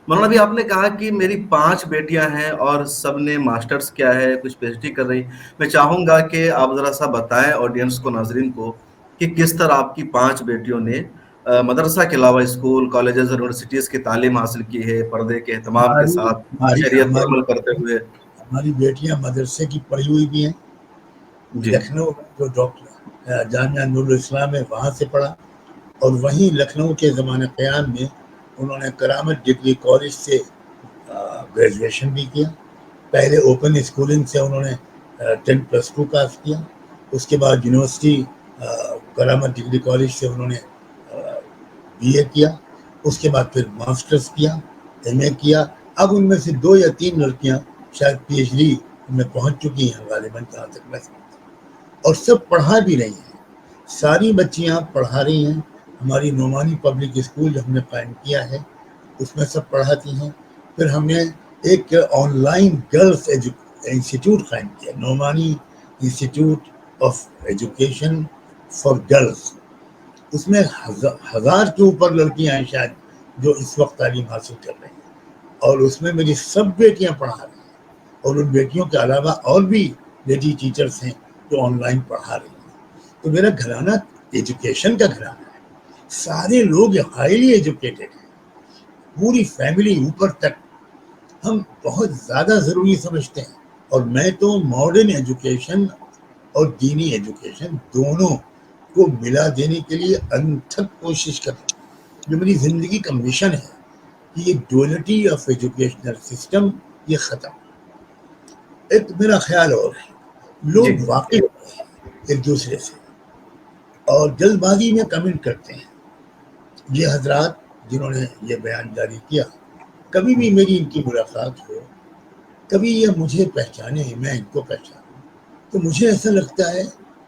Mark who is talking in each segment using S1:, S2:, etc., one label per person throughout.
S1: مولانا ابھی آپ نے کہا کہ میری 5 بیٹیاں ہیں اور سب نے ماسٹرز کیا ہے، کچھ پی ایچ ڈی کر رہی. میں چاہوں گا کہ آپ ذرا سا بتائیں آڈینس کو، ناظرین کو، کہ کس طرح آپ کی 5 بیٹیوں نے مدرسہ کے علاوہ اسکول، کالجز اور یونیورسٹیز کی تعلیم حاصل کی ہے، پردے کے اہتمام کے
S2: ہماری
S1: ساتھ
S2: ہماری
S1: شریعت پر
S2: ہماری
S1: عمل کرتے ہوئے.
S2: ہماری بیٹیاں مدرسے کی پڑھی ہوئی بھی ہیں.
S1: جی
S2: لکھنؤ جو ڈاکٹر جامعہ نور الاسلام ہے وہاں سے پڑھا، اور وہیں لکھنؤ کے زمانہ قیام میں انہوں نے کرامت ڈگری کالج سے گریجویشن بھی کیا. پہلے اوپن اسکولنگ سے انہوں نے 10+2 پاس کیا. اس کے بعد یونیورسٹی کرامت ڈگری کالج سے انہوں نے بی اے کیا. اس کے بعد پھر ماسٹرز کیا، ایم اے کیا. اب ان میں سے 2 یا 3 لڑکیاں شاید پی ایچ ڈی میں پہنچ چکی ہیں غالباً، جہاں تک میں سمجھتا ہوں، اور سب پڑھا بھی رہی ہیں. ساری بچیاں پڑھا رہی ہیں. ہماری نعمانی پبلک اسکول جو ہم نے قائم کیا ہے اس میں سب پڑھاتی ہیں. پھر ہم نے ایک آن لائن گرلس انسٹیٹیوٹ قائم کیا، Nomani institute of education for girls. اس میں 1000 کے اوپر لڑکیاں ہیں شاید جو اس وقت تعلیم حاصل کر رہی ہیں، اور اس میں میری سب بیٹیاں پڑھا رہی ہیں. اور ان بیٹیوں کے علاوہ اور بھی لیڈی ٹیچرز ہیں جو آن لائن پڑھا رہی ہیں. تو میرا گھرانہ ایجوکیشن کا گھرانہ ہے. سارے لوگ ہائیلی ایجوکیٹڈ ہیں، پوری فیملی اوپر تک. ہم بہت زیادہ ضروری سمجھتے ہیں. اور میں تو ماڈرن ایجوکیشن اور دینی ایجوکیشن دونوں کو ملا دینے کے لیے انتھک کوشش کرتا ہوں. جو میری زندگی کا مشن ہے کہ یہ ڈوئلٹی آف ایجوکیشنل سسٹم یہ ختم. ایک میرا خیال اور ہے،
S1: جی
S2: لوگ واقعی ایک دوسرے سے اور جلد بازی میں کمنٹ کرتے ہیں. یہ حضرات جنہوں نے یہ بیان جاری کیا، کبھی بھی میری ان کی ملاقات ہو، کبھی یہ مجھے پہچانے میں ان کو پہچانوں، تو مجھے ایسا لگتا ہے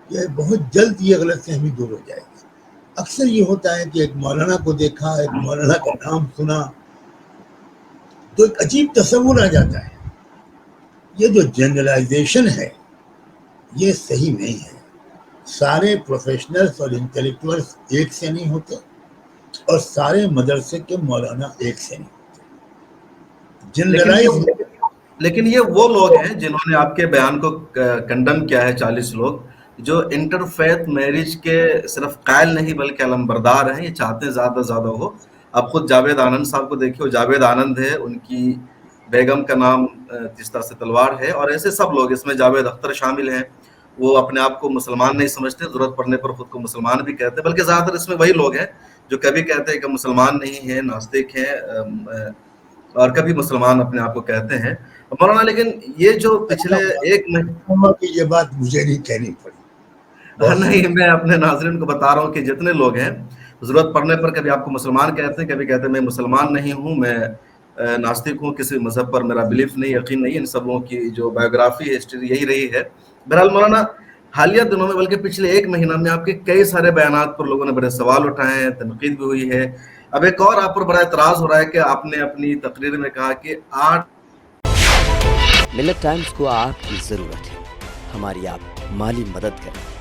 S2: کہ بہت جلد یہ غلط فہمی دور ہو جائے گی. اکثر یہ ہوتا ہے کہ ایک مولانا کو دیکھا، ایک مولانا کا نام سنا تو ایک عجیب تصور آ جاتا ہے. یہ جو جنرلائزیشن ہے یہ صحیح نہیں ہے. سارے پروفیشنلز اور انٹلیکچوئلز ایک سے نہیں ہوتے، اور سارے مدرسے کے مولانا ایک سے نہیں ہوتے.
S1: لیکن
S2: جنرلائز
S1: یہ وہ لوگ ہیں جنہوں نے آپ کے بیان کو کنڈم کیا ہے. 40 لوگ جو انٹر فیتھ میرج کے صرف قائل نہیں بلکہ علمبردار ہیں. یہ چاہتے ہیں زیادہ سے زیادہ ہو. آپ خود جاوید آنند صاحب کو دیکھیے، وہ جاوید آنند ہے، ان کی بیگم کا نام تیستا سے تلوار ہے، اور ایسے سب لوگ، اس میں جاوید اختر شامل ہیں. وہ اپنے آپ کو مسلمان نہیں سمجھتے، ضرورت پڑنے پر خود کو مسلمان بھی کہتے ہیں، بلکہ زیادہ تر اس میں وہی لوگ ہیں جو کبھی کہتے ہیں کہ مسلمان نہیں ہیں، ناستک ہیں، اور کبھی مسلمان اپنے آپ کو کہتے ہیں. مولانا لیکن یہ جو پچھلے ایک مہینے
S2: کی یہ بات مجھے نہیں کہنی پڑی. بہت
S1: نہیں، میں اپنے ناظرین کو بتا رہا ہوں کہ جتنے لوگ ہیں ضرورت پڑنے پر کبھی آپ کو مسلمان کہتے ہیں، کبھی کہتے ہیں میں مسلمان نہیں ہوں، میں ناستک ہوں، کسی مذہب پر میرا بلیف نہیں، یقین نہیں. ان سبوں کی جو بایوگرافی ہسٹری یہی رہی ہے. بہرحال مولانا، حالیہ دنوں میں بلکہ پچھلے ایک مہینہ میں آپ کے کئی سارے بیانات پر لوگوں نے بڑے سوال اٹھائے ہیں، تنقید بھی ہوئی ہے. اب ایک اور آپ پر بڑا اعتراض ہو رہا ہے کہ آپ نے اپنی تقریر میں کہا کہ
S3: ملت ٹائمز کو آپ کی ضرورت ہے، ہماری آپ مالی مدد کریں.